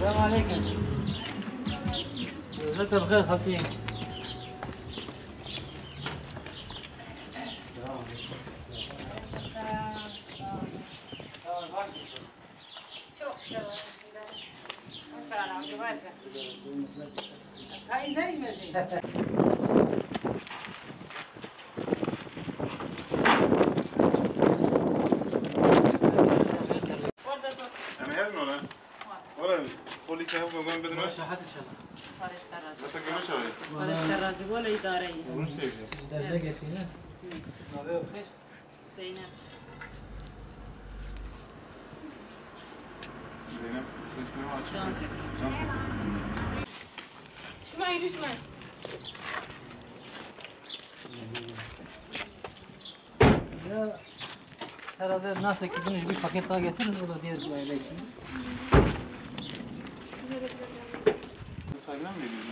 السلام عليكم. جزاك بخير خالتي. قولي كيف بقول بدنا ماشي حد ان شاء الله. فارش ترازي. بس كمان شوي. فارش ترازي ولا إدارية. مش تيجي. دلقة فينا. ما بيه بخير. زينب. زينب. شانتك. اسمعي اسمعي. Ya herhalde nasıl gidiniz bir paket daha getiririz o da diğer bir aile için. Sayılan mı geliyor?